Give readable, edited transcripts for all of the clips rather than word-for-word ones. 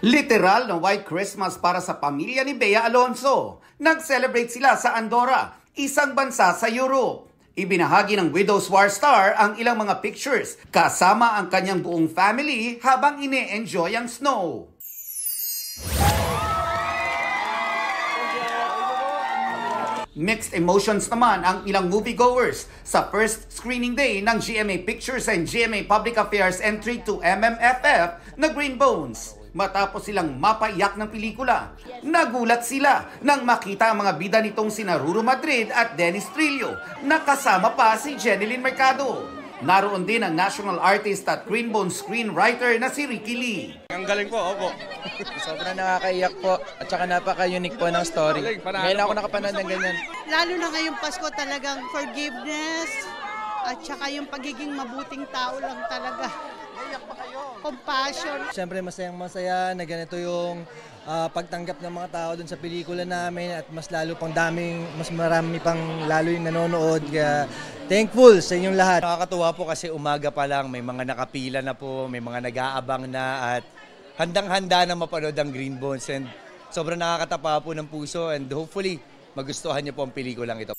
Literal na White Christmas para sa pamilya ni Bea Alonzo. Nag-celebrate sila sa Andorra, isang bansa sa Europe. Ibinahagi ng Widow's War star ang ilang mga pictures kasama ang kanyang buong family habang ine-enjoy ang snow. Mixed emotions naman ang ilang moviegoers sa first screening day ng GMA Pictures and GMA Public Affairs entry to MMFF na Green Bones. Matapos silang mapaiyak ng pelikula, nagulat sila nang makita ang mga bida nitong sina Ruru Madrid at Dennis Trillo na kasama pa si Jeneline Mercado. Naroon din ang national artist at Green Bones screenwriter na si Ricky Lee. Ang galing po, opo. Sobrang nakakaiyak po at saka napaka-unique po ng story. Ngayon ako nakapanood ng ganyan. Lalo na ngayong Pasko talagang forgiveness at saka yung pagiging mabuting tao lang talaga. Compassion. Siyempre masayang-masaya na ganito yung pagtanggap ng mga tao dun sa pelikula namin at mas lalo pang mas marami pang lalo yung nanonood. Kaya thankful sa inyong lahat. Nakakatuwa po kasi umaga pa lang, may mga nakapila na po, may mga nag-aabang na at handang-handa na mapanood ang Green Bones. And sobrang nakakatapa po ng puso and hopefully magustuhan niyo po ang pelikulang ito.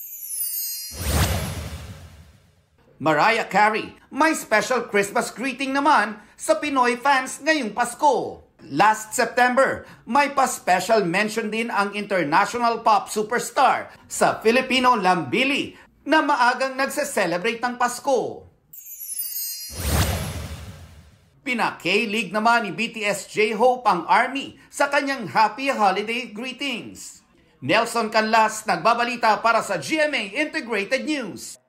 Mariah Carey, may special Christmas greeting naman sa Pinoy fans ngayong Pasko. Last September, may pa-special mention din ang international pop superstar sa Filipino Lambili na maagang nagse-celebrate ng Pasko. Pina-K-League naman ni BTS J-Hope ang ARMY sa kanyang Happy Holiday greetings. Nelson Canlas nagbabalita para sa GMA Integrated News.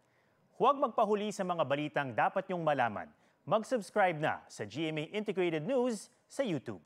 Huwag magpahuli sa mga balitang dapat niyong malaman. Mag-subscribe na sa GMA Integrated News sa YouTube.